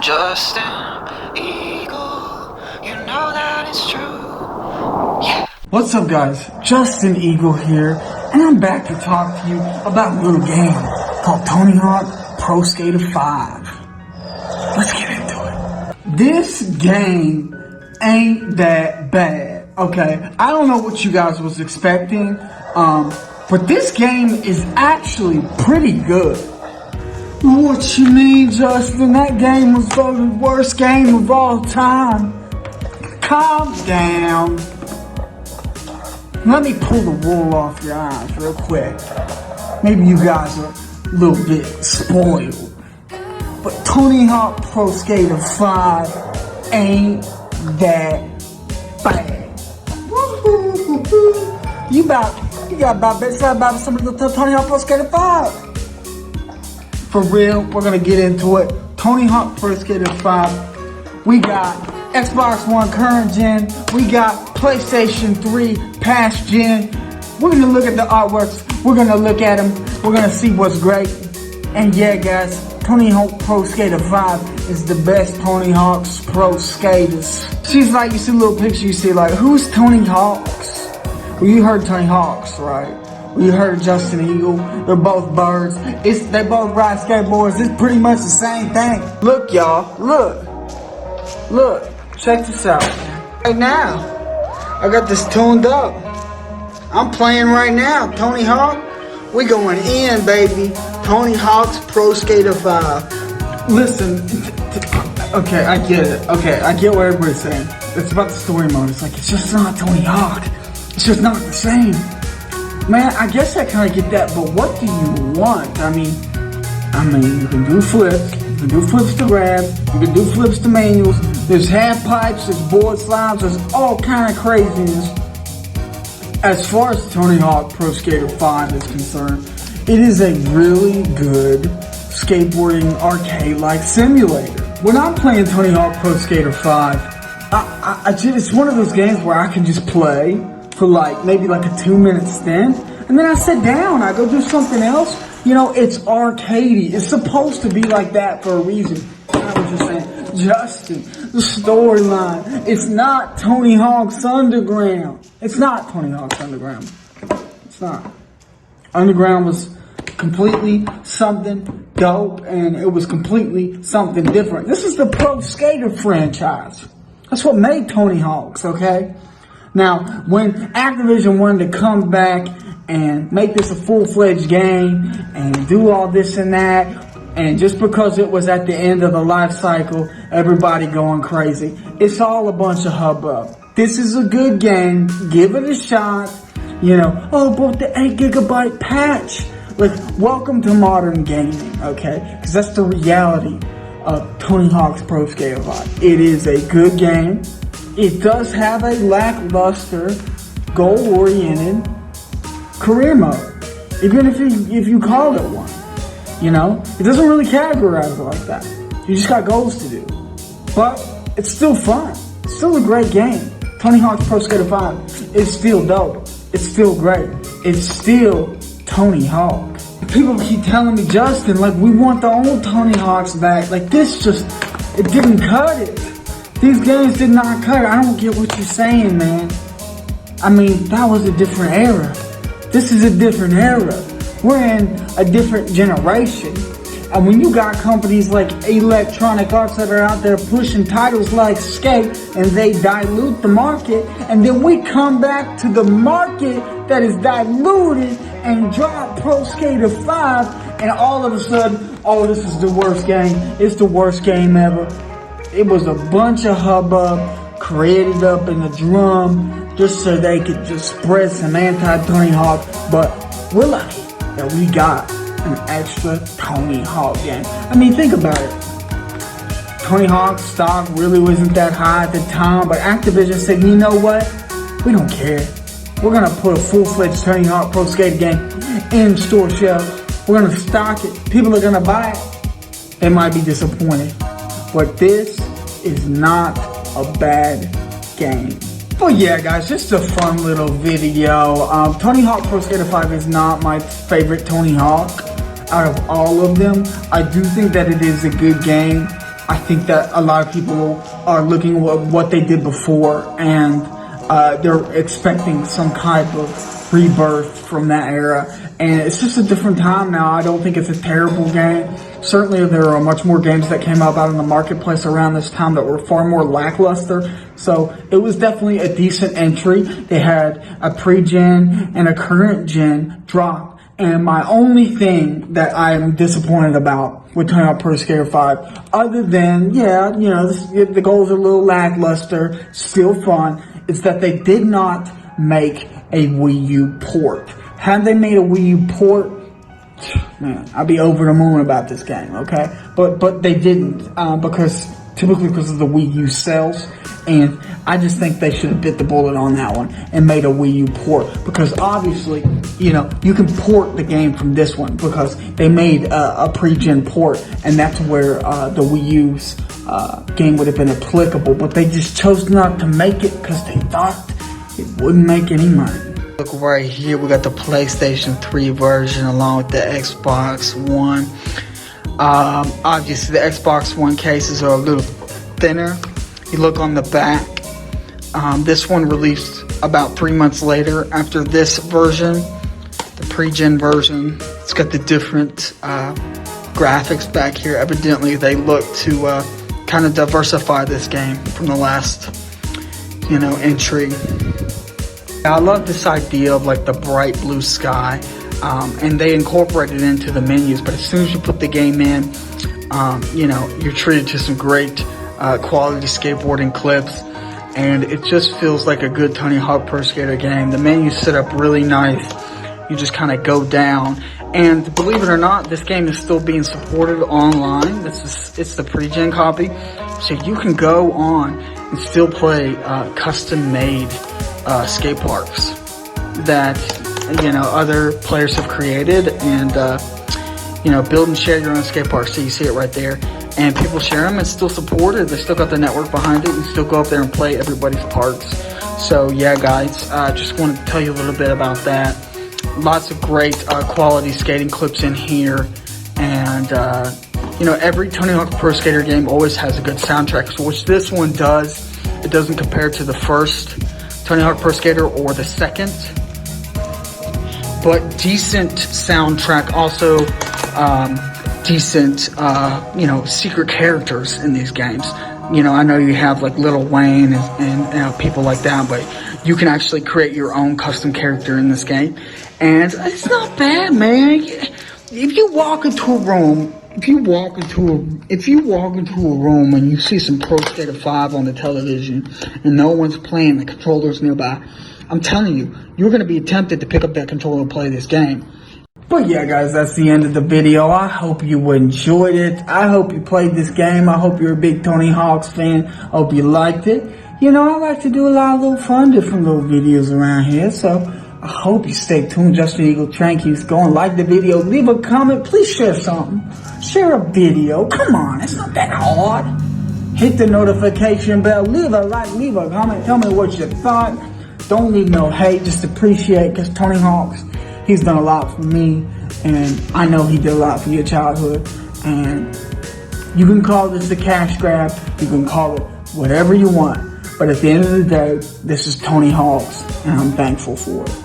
Just an eagle, you know that it's true. Yeah. What's up, guys? Justin Eagle here, and I'm back to talk to you about a little game called Tony Hawk Pro Skater 5. Let's get into it. This game ain't that bad, okay? I don't know what you guys was expecting, but this game is actually pretty good. What you mean, Justin? That game was the worst game of all time. Calm down. Let me pull the wool off your eyes real quick. Maybe you guys are a little bit spoiled. But Tony Hawk Pro Skater 5 ain't that bad. You got about bedside about some of the Tony Hawk Pro Skater 5. For real, we're gonna get into it. Tony Hawk Pro Skater 5. We got Xbox One current gen. We got PlayStation 3 past gen. We're gonna look at the artworks. We're gonna look at them. We're gonna see what's great. And yeah, guys, Tony Hawk Pro Skater 5 is the best Tony Hawk's Pro Skaters. She's like, you see a little picture, you see like, who's Tony Hawk's? Well, you heard Tony Hawk's, right? You heard Justin Eagle. They're both birds. They both ride skateboards. It's pretty much the same thing. Look, y'all. Look. Check this out. Right now, I got this tuned up. I'm playing right now. Tony Hawk. We going in, baby. Tony Hawk's Pro Skater 5. Listen. Okay, I get it. Okay, I get what everybody's saying. It's about the story mode. It's like, it's just not Tony Hawk. It's just not the same. Man, I guess I kind of get that, but what do you want? I mean, you can do flips, you can do flips to grab, you can do flips to manuals, there's half pipes, there's board slides, there's all kind of craziness. As far as Tony Hawk Pro Skater 5 is concerned, it is a really good skateboarding arcade-like simulator. When I'm playing Tony Hawk Pro Skater 5, it's one of those games where I can just play for maybe a 2-minute stint, and then I sit down, I go do something else. You know, it's arcadey. It's supposed to be like that for a reason. I was just saying, Justin, the storyline, it's not Tony Hawk's Underground. It's not Tony Hawk's Underground. It's not. Underground was completely something dope, and it was completely something different. This is the Pro Skater franchise. That's what made Tony Hawk's, okay? Now, when Activision wanted to come back and make this a full-fledged game and do all this and that, and just because it was at the end of the life cycle, everybody going crazy. It's all a bunch of hubbub. This is a good game. Give it a shot. You know, but the 8 GB patch. Welcome to modern gaming, okay? Because that's the reality of Tony Hawk's Pro Skater 5. It is a good game. It does have a lackluster, goal-oriented career mode, even if you call it one. You know, it doesn't really categorize it like that. You just got goals to do, but it's still fun. It's still a great game. Tony Hawk's Pro Skater 5 is still dope. It's still great. It's still Tony Hawk. People keep telling me, Justin, we want the old Tony Hawks back. It didn't cut it. These games did not cut it. I don't get what you're saying, man. I mean, that was a different era. This is a different era. We're in a different generation. And when you got companies like Electronic Arts that are out there pushing titles like Skate, and they dilute the market, and then we come back to the market that is diluted and drop Pro Skater 5, and all of a sudden, oh, this is the worst game. It's the worst game ever. It was a bunch of hubbub created up in the drum just so they could just spread some anti-Tony Hawk. But we're lucky that we got an extra Tony Hawk game. I mean, think about it. Tony Hawk's stock really wasn't that high at the time, but Activision said, you know what? We don't care. We're going to put a full-fledged Tony Hawk Pro Skater game in store shelves. We're going to stock it. People are going to buy it. They might be disappointed. But this is not a bad game. But yeah, guys, just a fun little video. Tony Hawk Pro Skater 5 is not my favorite Tony Hawk out of all of them. I do think that it is a good game. I think that a lot of people are looking at what they did before, and they're expecting some kind of rebirth from that era. And it's just a different time now. I don't think it's a terrible game. Certainly there are much more games that came out in the marketplace around this time that were far more lackluster. So it was definitely a decent entry. They had a pre-gen and a current gen drop. And my only thing that I am disappointed about with Tony Hawk Pro Skater 5, other than, the goals are a little lackluster, still fun, is that they did not make a Wii U port. Had they made a Wii U port, man, I'd be over the moon about this game, okay? But they didn't, typically because of the Wii U sales, and I just think they should have bit the bullet on that one and made a Wii U port, because obviously, you can port the game from this one because they made a pre-gen port, and that's where the Wii U's game would have been applicable, but they just chose not to make it because they thought it wouldn't make any money. Look right here, we got the PlayStation 3 version along with the Xbox One. Obviously the Xbox One cases are a little thinner. You look on the back. This one released about 3 months later after this version, the pre-gen version. It's got the different graphics back here. Evidently they look to kind of diversify this game from the last, entry. I love this idea of like the bright blue sky, and they incorporate it into the menus, but as soon as you put the game in, you're treated to some great quality skateboarding clips, and it just feels like a good Tony Hawk Pro Skater game. The menu's set up really nice. You just kind of go down, and believe it or not, this game is still being supported online. It's the pre-gen copy, so you can go on and still play custom-made skate parks that other players have created, and build and share your own skate parks. So you see it right there, and people share them. It's still supported. They still got the network behind it. You still go up there and play everybody's parks. So yeah, guys, just wanted to tell you a little bit about that. Lots of great quality skating clips in here, and every Tony Hawk Pro Skater game always has a good soundtrack, which this one does. It doesn't compare to the first Tony Hawk Pro Skater or the second, but decent soundtrack. Also, decent, secret characters in these games. I know you have like Lil Wayne and people like that, but you can actually create your own custom character in this game, and it's not bad, man. If you walk into a room. If you walk into a room and you see some Pro Skater 5 on the television and no one's playing, the controller's nearby, I'm telling you, you're going to be tempted to pick up that controller and play this game. But yeah, guys, that's the end of the video. I hope you enjoyed it. I hope you played this game. I hope you're a big Tony Hawk's fan. I hope you liked it. I like to do a lot of little fun, different little videos around here, so I hope you stay tuned. Justin Eagle Train keeps going. Like the video, leave a comment, please share something. Share a video, come on, it's not that hard. Hit the notification bell, leave a like, leave a comment, tell me what you thought. Don't leave no hate, just appreciate, because Tony Hawk's, he's done a lot for me, and I know he did a lot for your childhood. And you can call this a cash grab, you can call it whatever you want, but at the end of the day, this is Tony Hawk's, and I'm thankful for it.